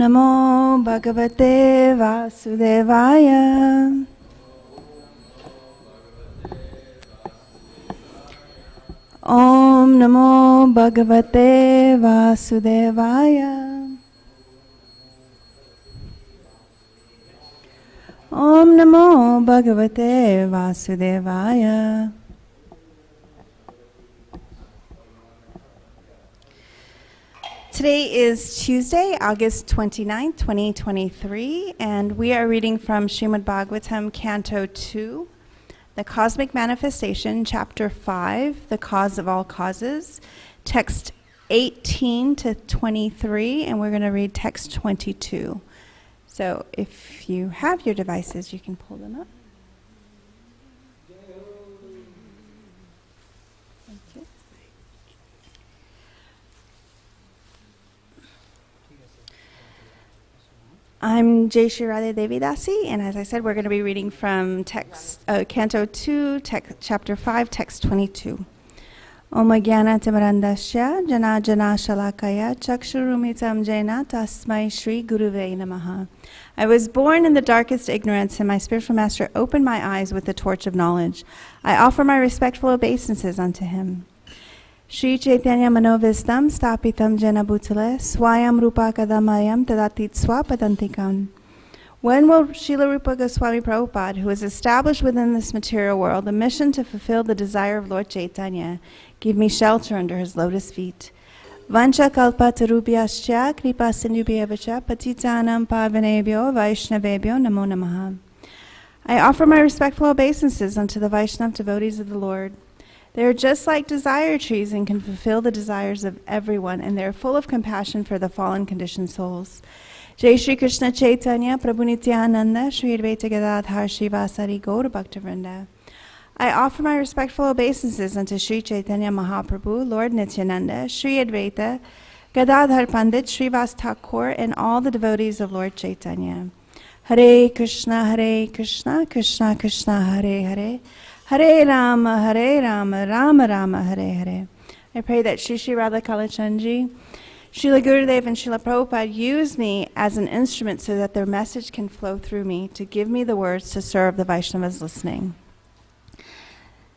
Namo Bhagavate Vasudevaya. Om Namo Bhagavate Vasudevaya. Om Namo Bhagavate Vasudevaya. Today is Tuesday, August 29th, 2023, and we are reading from Srimad Bhagavatam, Canto 2, The Cosmic Manifestation, Chapter 5, The Cause of All Causes, text 18 to 23, and we're going to read text 22. So if you have your devices, you can pull them up. Thank you. I'm Radha Devi Dasi, and as I said, we're going to be reading from Canto 2, Chapter 5, text 22. Om Jnana Timarandasya Jana Jana Shalakaya Chakshurumitam Jena Tasmai Shri Guruve Namaha. I was born in the darkest ignorance, and my spiritual master opened my eyes with the torch of knowledge. I offer my respectful obeisances unto him. Shri Chaitanya Manovistam Stapitam Jena Bhutale Swayam Rupa Kadamayam Tadatit Swapadantikam. When will Srila Rupa Goswami Prabhupada, who is established within this material world, the mission to fulfill the desire of Lord Chaitanya, give me shelter under his lotus feet? Vancha kalpa tarubhyascha kripa sindhubhyavacha patitanam pavanebhyo vaishnavebhyo namo namaha. I offer my respectful obeisances unto the Vaishnav devotees of the Lord. They are just like desire trees and can fulfill the desires of everyone, and they are full of compassion for the fallen conditioned souls. Jai Shri Krishna Chaitanya Prabhu Nityananda Shri Advaita Gadadhar Srivasari Gaura Bhaktivinoda. I offer my respectful obeisances unto Shri Chaitanya Mahaprabhu, Lord Nityananda, Shri Advaita Gadadhar Pandit, Srivas Thakur, and all the devotees of Lord Chaitanya. Hare Krishna, Krishna Krishna, Hare Hare, Hare Rama, Rama Rama, Hare Hare. I pray that Shri Radha Kalachandji, Srila Gurudev, and Srila Prabhupada use me as an instrument so that their message can flow through me to give me the words to serve the Vaishnavas listening.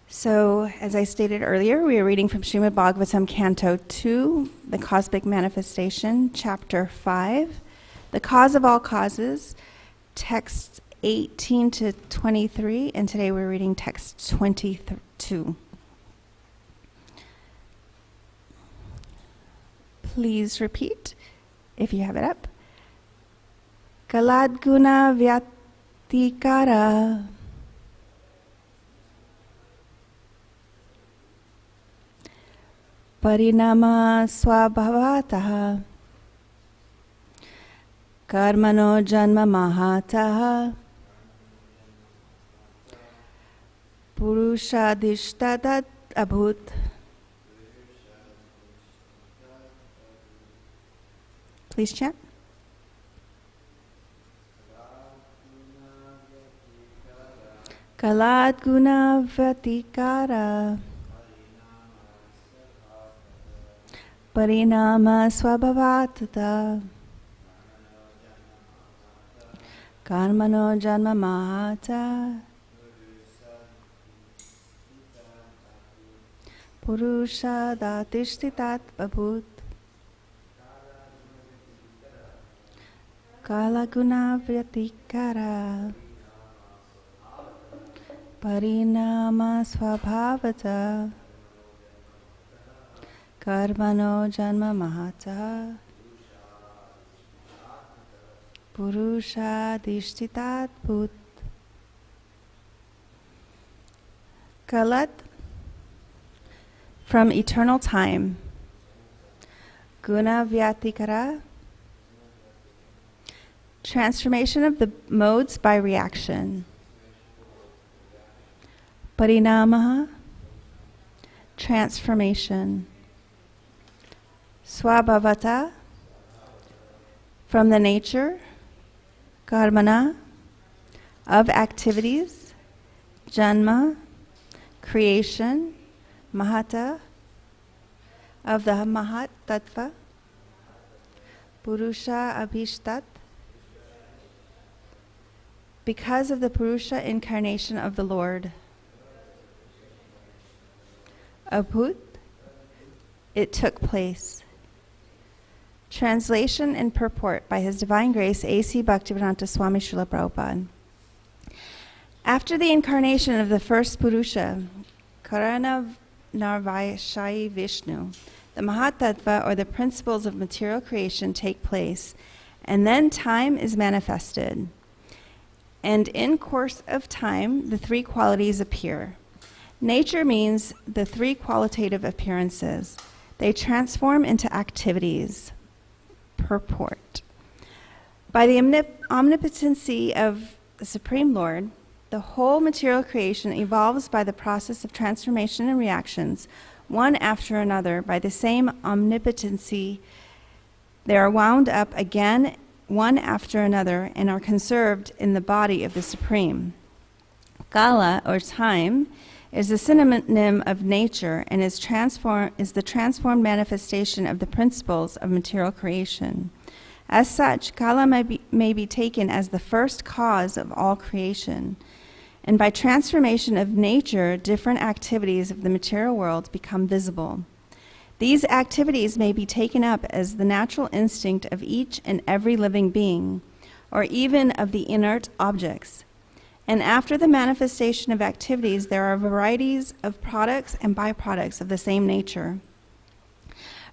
So, as I stated earlier, we are reading from Srimad Bhagavatam, Canto 2, The Cosmic Manifestation, Chapter 5, The Cause of All Causes, texts 18 to 23, and today we're reading text 22. Please repeat if you have it up. Kaladguna Vyatikara. Parinama Swabhavataha. Karmano Janma Mahataha. Purushadishtadat Abhut. Please chant. Kalat guna vatikara. Parinama swabhavatata. Karmano janma mahata. Purusha datishtitat babhut. Kala guna vyatikara. Parinama swabhavata. Karmano janma mahata. Purusha dishtitat bhut. Kalat, from eternal time. Guna vyatikara, transformation of the modes by reaction. Parinamaha, transformation. Swabhavata, from the nature. Karmana, of activities. Janma, creation. Mahata, of the Mahat Tattva. Purusha Abhishtat, because of the Purusha incarnation of the Lord. Abhut, it took place. Translation and purport by His Divine Grace A.C. Bhaktivedanta Swami Srila Prabhupada. After the incarnation of the first Purusha, Karana Narvayashayi Vishnu, the Mahatattva, or the principles of material creation, take place, and then time is manifested. And in course of time, the three qualities appear. Nature means the three qualitative appearances. They transform into activities. Purport. By the omnipotency of the Supreme Lord, the whole material creation evolves by the process of transformation and reactions, one after another. By the same omnipotency, they are wound up again, one after another, and are conserved in the body of the Supreme. Kala, or time, is the synonym of nature and is the transformed manifestation of the principles of material creation. As such, Kala may be taken as the first cause of all creation. And by transformation of nature, different activities of the material world become visible. These activities may be taken up as the natural instinct of each and every living being, or even of the inert objects. And after the manifestation of activities, there are varieties of products and byproducts of the same nature.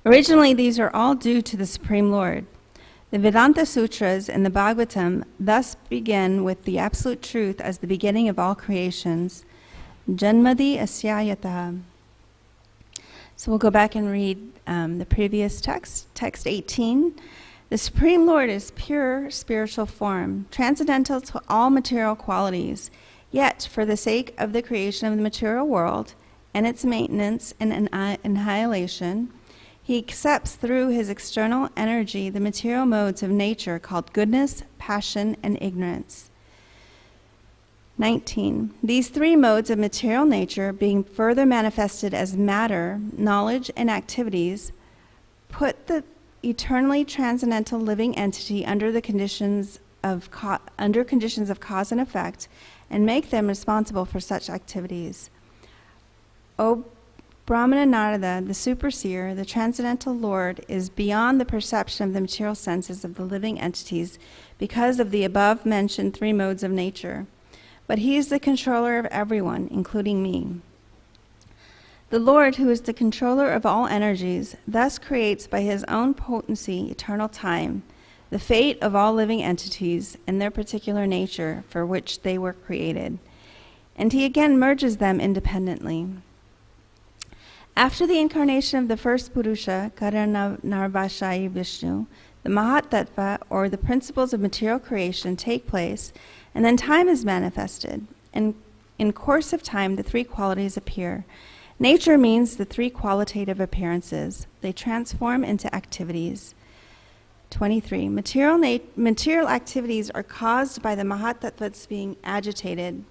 Originally, these are all due to the Supreme Lord. The Vedanta Sutras and the Bhagavatam thus begin with the absolute truth as the beginning of all creations. Janmadi asyayata. So we'll go back and read the previous text, text 18. The Supreme Lord is pure spiritual form, transcendental to all material qualities. Yet, for the sake of the creation of the material world and its maintenance and annihilation, He accepts through His external energy the material modes of nature called goodness, passion, and ignorance. 19. These three modes of material nature, being further manifested as matter, knowledge, and activities, put the eternally transcendental living entity under conditions of cause and effect, and make them responsible for such activities. O Brahmana Narada, the superseer, the transcendental Lord, is beyond the perception of the material senses of the living entities because of the above-mentioned three modes of nature. But He is the controller of everyone, including me. The Lord, who is the controller of all energies, thus creates by His own potency eternal time, the fate of all living entities and their particular nature for which they were created. And He again merges them independently. After the incarnation of the first Purusha, Karanarvashayi Vishnu, the Mahatattva, or the principles of material creation, take place, and then time is manifested. And in course of time, the three qualities appear. Nature means the three qualitative appearances. They transform into activities. 23. Material activities are caused by the Mahatattvas being agitated.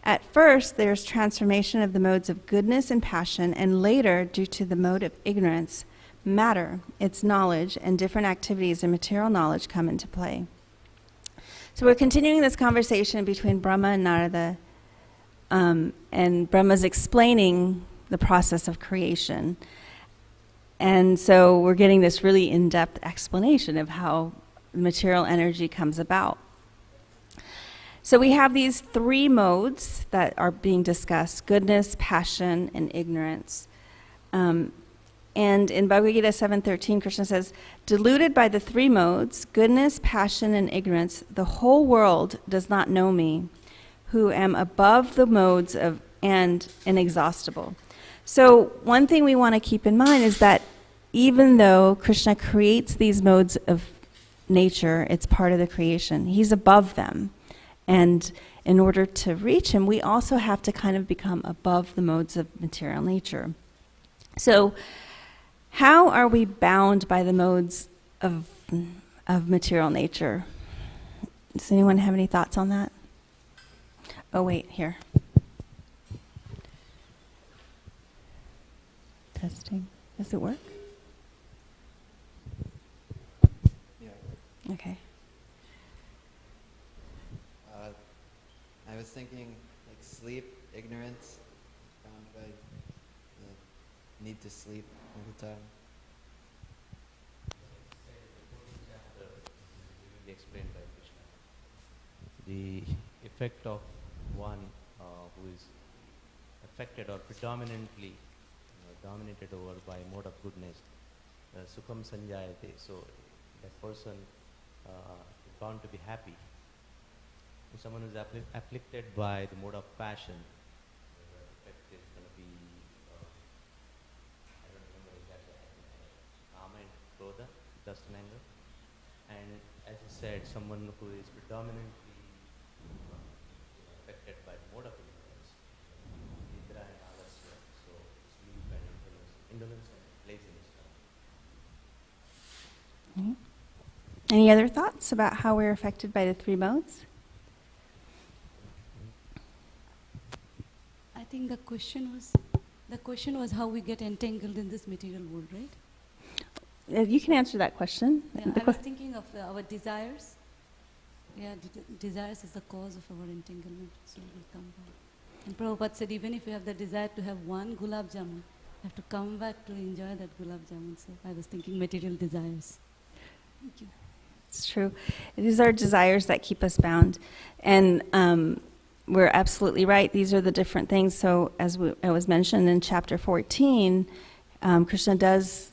At first, there's transformation of the modes of goodness and passion, and later, due to the mode of ignorance, matter, its knowledge, and different activities and material knowledge come into play. So we're continuing this conversation between Brahma and Narada, and Brahma's explaining the process of creation. And so we're getting this really in-depth explanation of how material energy comes about. So we have these three modes that are being discussed: goodness, passion, and ignorance. And in Bhagavad Gita 7:13, Krishna says, deluded by the three modes, goodness, passion, and ignorance, the whole world does not know me, who am above the modes of and inexhaustible. So one thing we want to keep in mind is that even though Krishna creates these modes of nature, it's part of the creation, He's above them. And in order to reach Him, we also have to kind of become above the modes of material nature. So how are we bound by the modes of material nature? Does anyone have any thoughts on that? Oh, wait, here. Testing. Does it work? need to sleep all the time. Explained by Krishna. The effect of one who is affected or predominantly dominated over by mode of goodness, sukham sanjayate. So that person is bound to be happy. If someone who is afflicted by the mode of passion, the effect is going to be, I don't remember exactly, kama and krodha, lust and anger. And as you said, someone who is predominantly affected by the mode of ignorance, nidra and alasya, so sleep and indolence and laziness. Any other thoughts about how we're affected by the three modes? I think the question was how we get entangled in this material world, right? You can answer that question. Yeah, I was thinking of our desires. Yeah, desires is the cause of our entanglement, so we'll come back. And Prabhupada said, even if you have the desire to have one gulab jamun, you have to come back to enjoy that gulab jamun. So I was thinking material desires. Thank you. It's true. It is our desires that keep us bound. And we're absolutely right. These are the different things. So as it was mentioned in chapter 14, Krishna does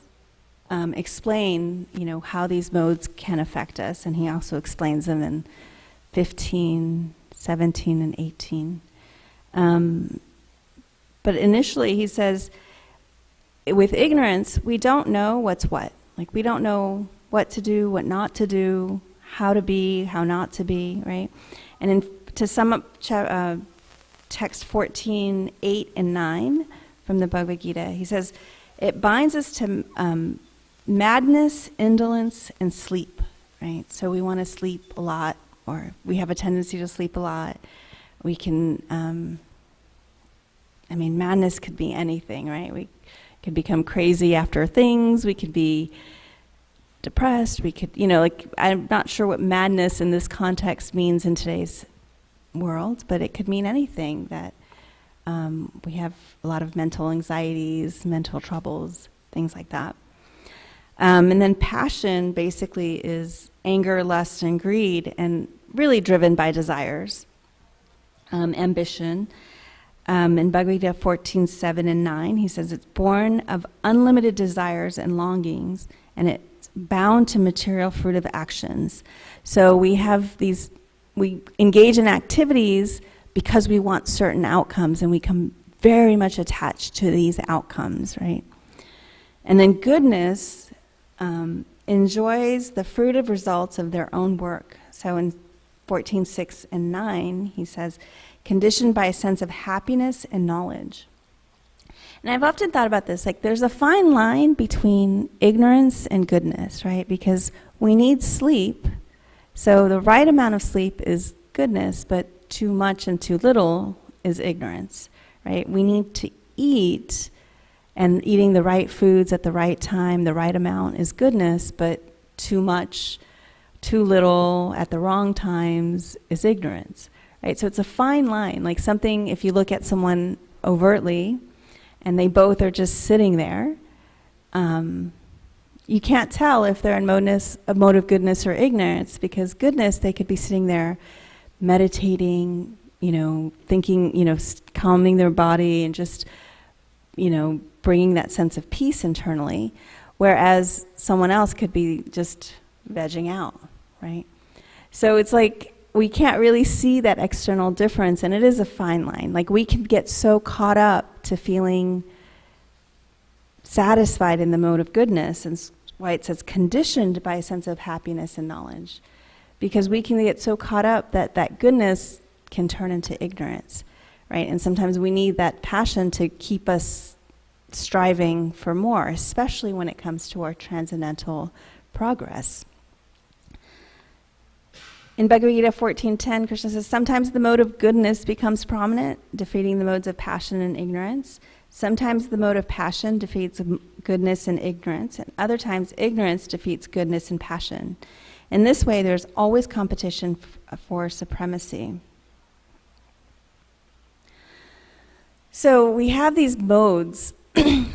explain, how these modes can affect us. And he also explains them in 15, 17, and 18. But initially he says, with ignorance, we don't know what's what. Like, we don't know what to do, what not to do, how to be, how not to be, right? And to sum up text 14, 8, and 9 from the Bhagavad Gita, he says, it binds us to madness, indolence, and sleep, right? So we want to sleep a lot, or we have a tendency to sleep a lot. We can, madness could be anything, right? We could become crazy after things. We could be depressed. We could, I'm not sure what madness in this context means in today's world, but it could mean anything that we have a lot of mental anxieties, mental troubles, things like that. And then passion basically is anger, lust, and greed, and really driven by desires, ambition. In Bhagavad Gita 14, 7, and 9, he says it's born of unlimited desires and longings, and it's bound to material fruit of actions. So we engage in activities because we want certain outcomes, and we become very much attached to these outcomes, right? And then goodness enjoys the fruitive results of their own work. So in 14, 6, and 9, he says, conditioned by a sense of happiness and knowledge. And I've often thought about this, like there's a fine line between ignorance and goodness, right? Because we need sleep, so the right amount of sleep is goodness, but too much and too little is ignorance, right? We need to eat, and eating the right foods at the right time, the right amount is goodness, but too much, too little at the wrong times is ignorance. Right, so it's a fine line, like something, if you look at someone overtly and they both are just sitting there, you can't tell if they're in a mode of goodness or ignorance, because goodness, they could be sitting there meditating, thinking, calming their body and just, bringing that sense of peace internally, whereas someone else could be just vegging out, right? So it's like, we can't really see that external difference, and it is a fine line. Like, we can get so caught up to feeling satisfied in the mode of goodness, and why it says conditioned by a sense of happiness and knowledge. Because we can get so caught up that that goodness can turn into ignorance, right? And sometimes we need that passion to keep us striving for more, especially when it comes to our transcendental progress. In Bhagavad Gita 14:10, Krishna says, sometimes the mode of goodness becomes prominent, defeating the modes of passion and ignorance. Sometimes the mode of passion defeats goodness and ignorance, and other times ignorance defeats goodness and passion. In this way, there's always competition for supremacy. So we have these modes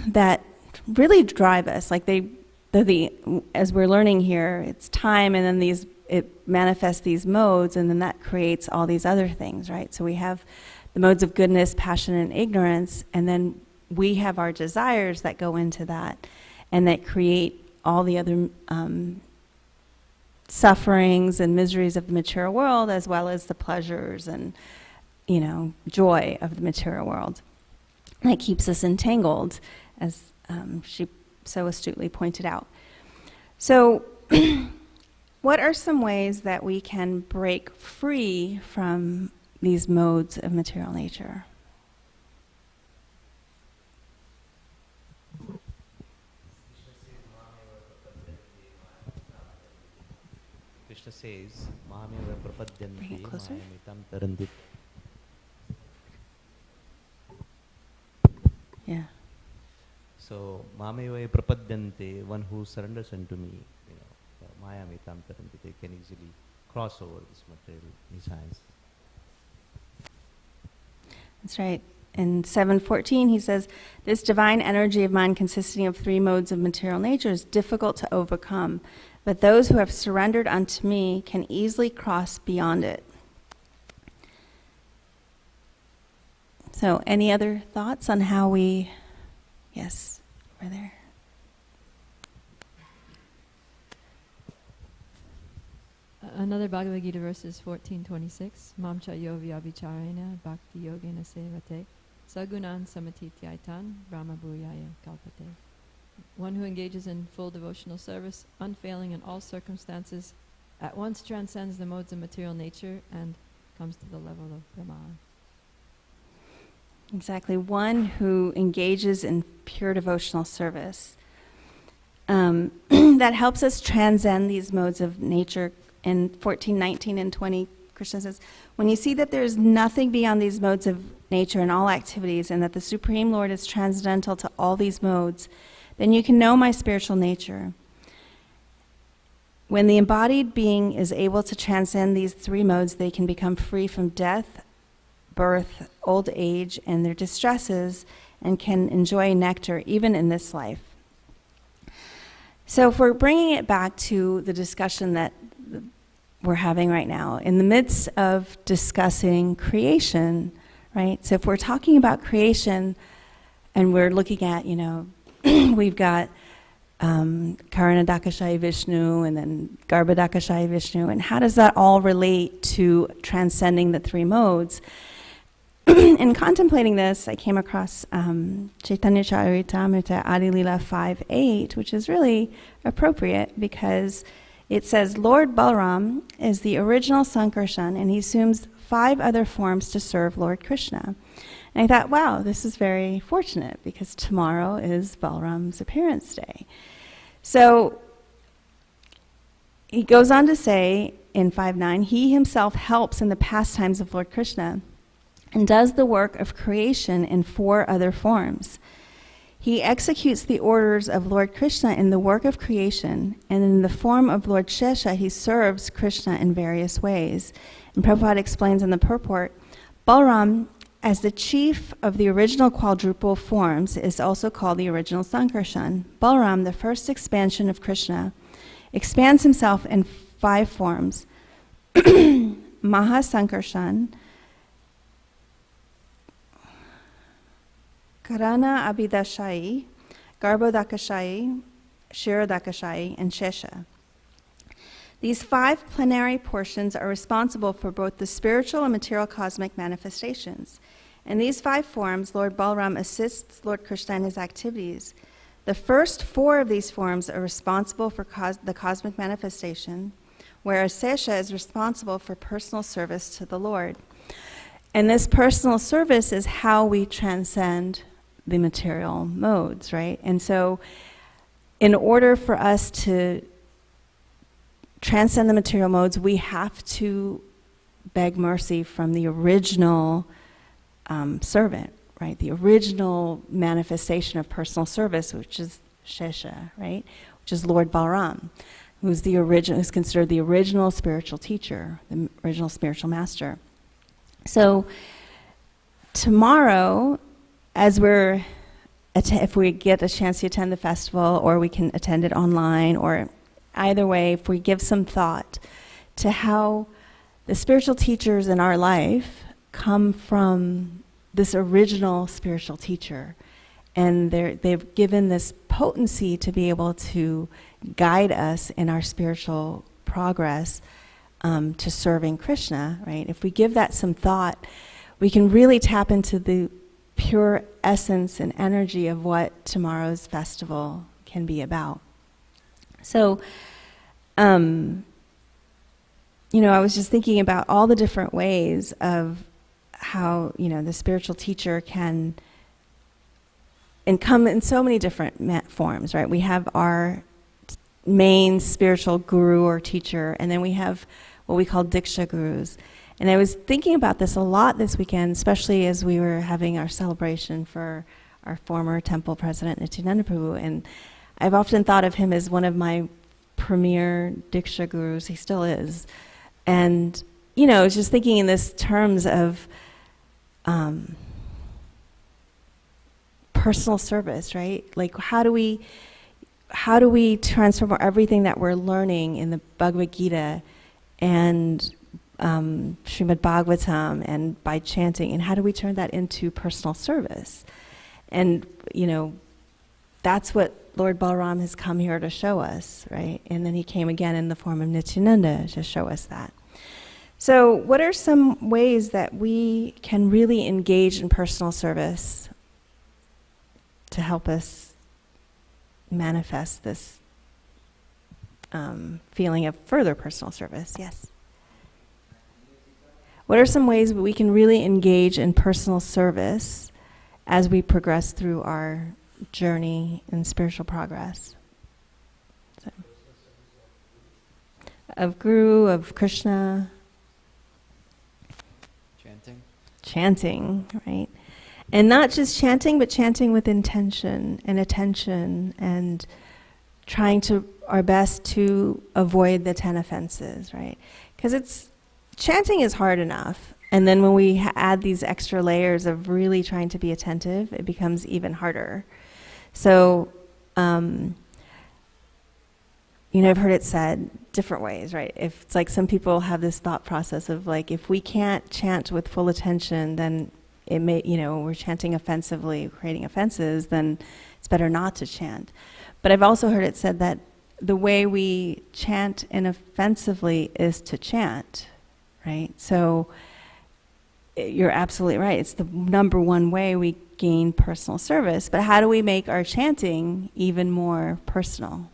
that really drive us. Like they're the, as we're learning here, it's time, and then it manifests these modes, and then that creates all these other things, right? So we have the modes of goodness, passion, and ignorance, and then we have our desires that go into that, and that create all the other sufferings and miseries of the material world, as well as the pleasures and, joy of the material world. That keeps us entangled, as she so astutely pointed out. So, what are some ways that we can break free from these modes of material nature? Krishna says, Mahameva Bring it prapadyanti closer. mayamitam tarandit. Yeah. So, Mameva prapadyanti, one who surrenders unto me, mayamitam tarandit, they can easily cross over this material desires. That's right. In 7:14, he says, this divine energy of mind consisting of three modes of material nature is difficult to overcome, but those who have surrendered unto me can easily cross beyond it. So, any other thoughts on how we... Yes, over there. Another Bhagavad Gita verse is 14:26. Mamcha yo vyabhicharena bhakti yogena sevate sagunan samatityaitan brahma bhuyaya kalpate. One who engages in full devotional service, unfailing in all circumstances, at once transcends the modes of material nature and comes to the level of Brahman. Exactly. One who engages in pure devotional service. That helps us transcend these modes of nature. In 14, 19, and 20, Krishna says, when you see that there is nothing beyond these modes of nature in all activities, and that the Supreme Lord is transcendental to all these modes, then you can know my spiritual nature. When the embodied being is able to transcend these three modes, they can become free from death, birth, old age, and their distresses, and can enjoy nectar even in this life. So if we're bringing it back to the discussion that we're having right now, in the midst of discussing creation, right? So if we're talking about creation and we're looking at, we've got Karanadakashayi Vishnu and then Garbhodakashayi Vishnu, and how does that all relate to transcending the three modes? In contemplating this, I came across Chaitanya Charitamrita Adilila 5:8, which is really appropriate because it says, Lord Balaram is the original Sankarshan, and he assumes 5 other forms to serve Lord Krishna. And I thought, wow, this is very fortunate because tomorrow is Balaram's appearance day. So he goes on to say in 5:9, he himself helps in the pastimes of Lord Krishna and does the work of creation in 4 other forms. He executes the orders of Lord Krishna in the work of creation, and in the form of Lord Shesha, he serves Krishna in various ways. And Prabhupada explains in the purport, Balaram, as the chief of the original quadruple forms, is also called the original Sankarshan. Balaram, the first expansion of Krishna, expands himself in 5 forms. Mahasankarshan, Karana Abhidashayi, Garbhodakashayi, Shirodakashayi, and Shesha. These 5 plenary portions are responsible for both the spiritual and material cosmic manifestations. In these 5 forms, Lord Balaram assists Lord Krishna in his activities. The first 4 of these forms are responsible for the cosmic manifestation, whereas Shesha is responsible for personal service to the Lord. And this personal service is how we transcend the material modes, right? And so in order for us to transcend the material modes, we have to beg mercy from the original servant, right? The original manifestation of personal service, which is Shesha, right? Which is Lord Balaram, who's considered the original spiritual teacher, the original spiritual master. So tomorrow, as we're if we get a chance to attend the festival, or we can attend it online, or either way, if we give some thought to how the spiritual teachers in our life come from this original spiritual teacher, and they've given this potency to be able to guide us in our spiritual progress to serving Krishna, right? If we give that some thought, we can really tap into the pure essence and energy of what tomorrow's festival can be about. So, I was just thinking about all the different ways of how, the spiritual teacher can come in so many different forms, right? We have our main spiritual guru or teacher, and then we have what we call Diksha gurus. And I was thinking about this a lot this weekend, especially as we were having our celebration for our former temple president, Nityananda Prabhu. And I've often thought of him as one of my premier Diksha gurus. He still is. And, I was just thinking in this terms of personal service, right? Like, how do we transform everything that we're learning in the Bhagavad Gita and Srimad Bhagavatam and by chanting, and how do we turn that into personal service? And, that's what Lord Balaram has come here to show us, right? And then he came again in the form of Nityananda to show us that. So what are some ways that we can really engage in personal service to help us manifest this feeling of further personal service? Yes. What are some ways we can really engage in personal service as we progress through our journey in spiritual progress? So, of Guru, of Krishna. Chanting, right? And not just chanting, but chanting with intention and attention, and trying to our best to avoid the 10 offenses, right? Because chanting is hard enough, and then when we add these extra layers of really trying to be attentive, it becomes even harder. So, I've heard it said different ways, right? If it's like some people have this thought process of like, if we can't chant with full attention, then it may, we're chanting offensively, creating offenses, then it's better not to chant. But I've also heard it said that the way we chant inoffensively is to chant, right? So you're absolutely right. It's the number one way we gain personal service. But how do we make our chanting even more personal?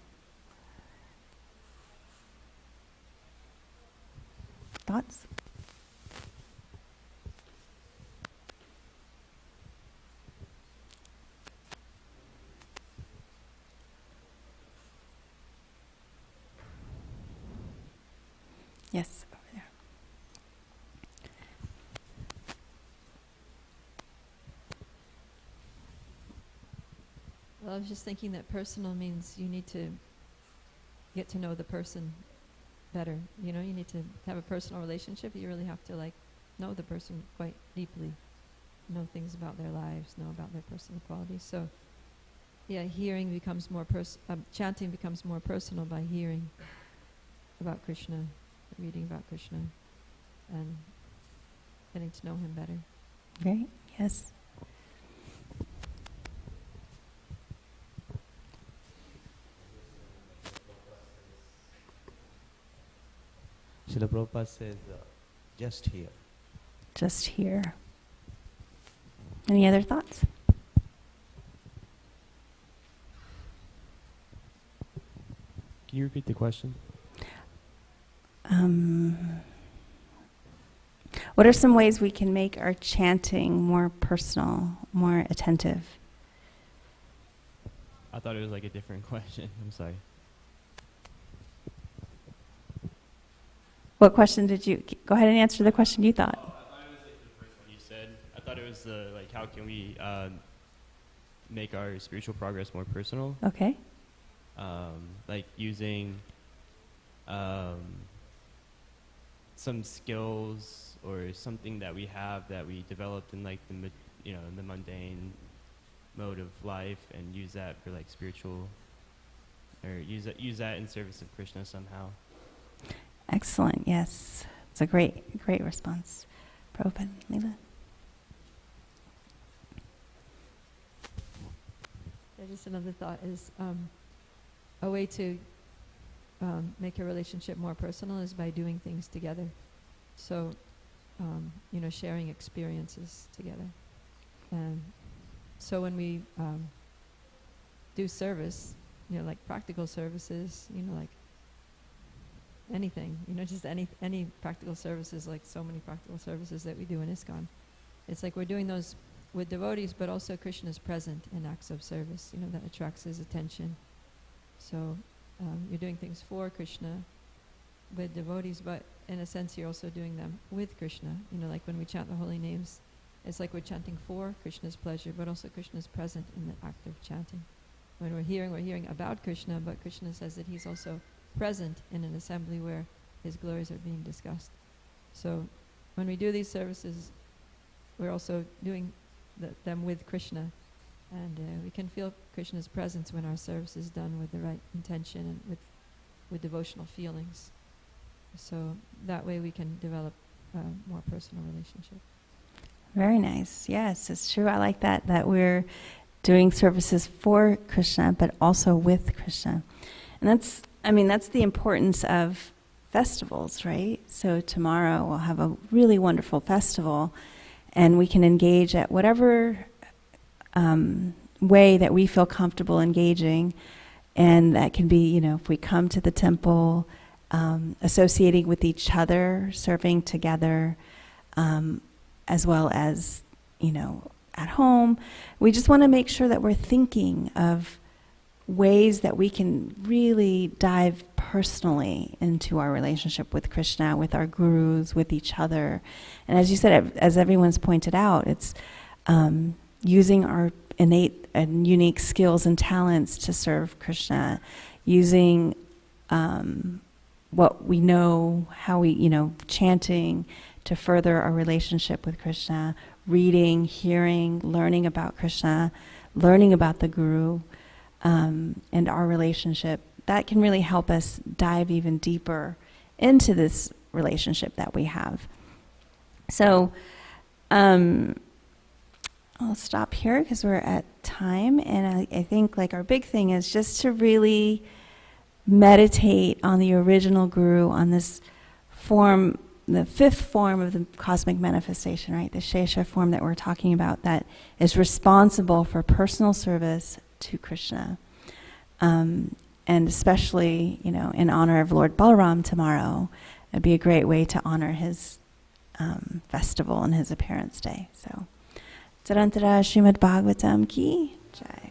Thoughts? Yes, over there. Well, I was just thinking that personal means you need to get to know the person better. You need to have a personal relationship. You really have to know the person quite deeply, know things about their lives, know about their personal qualities. So, yeah, hearing becomes more chanting becomes more personal by hearing about Krishna, reading about Krishna, and getting to know him better. Great. Yes. Srila Prabhupada says, just here. Just here. Any other thoughts? Can you repeat the question? What are some ways we can make our chanting more personal, more attentive? I thought it was like a different question. I'm sorry. What question did you... Go ahead and answer the question you thought. I thought it was like the first one you said. I thought it was how can we make our spiritual progress more personal? Okay. Like using some skills or something that we have that we developed in the mundane mode of life and use that for like spiritual, or use that in service of Krishna somehow. Excellent. Yes, it's a great response. Prabhupada, Leela. Just another thought is a way to make a relationship more personal is by doing things together. So, sharing experiences together. And so when we do service, like practical services, like anything, just any practical services, like so many practical services that we do in ISKCON. It's like we're doing those with devotees, but also Krishna is present in acts of service, that attracts his attention. So you're doing things for Krishna with devotees, but in a sense you're also doing them with Krishna. Like when we chant the holy names, it's like we're chanting for Krishna's pleasure, but also Krishna is present in the act of chanting. When we're hearing about Krishna, but Krishna says that he's also present in an assembly where his glories are being discussed. So when we do these services, we're also doing them with Krishna, and we can feel Krishna's presence when our service is done with the right intention and with devotional feelings. So that way we can develop a more personal relationship. Very nice. Yes, it's true. I like that we're doing services for Krishna, but also with Krishna. And that's the importance of festivals, right? So tomorrow we'll have a really wonderful festival, and we can engage at whatever way that we feel comfortable engaging. And that can be, if we come to the temple, associating with each other, serving together, as well as, at home. We just want to make sure that we're thinking of ways that we can really dive personally into our relationship with Krishna, with our gurus, with each other. And as you said, as everyone's pointed out, it's using our innate and unique skills and talents to serve Krishna, using what we know, how we, chanting to further our relationship with Krishna, reading, hearing, learning about Krishna, learning about the Guru, and our relationship. That can really help us dive even deeper into this relationship that we have. So I'll stop here because we're at time, and I think our big thing is just to really meditate on the original Guru, on this form, the fifth form of the cosmic manifestation, right? The Shesha form that we're talking about, that is responsible for personal service to Krishna. And especially, in honor of Lord Balaram tomorrow, it'd be a great way to honor his festival and his appearance day. So, Tarantara Srimad Bhagavatam ki jai.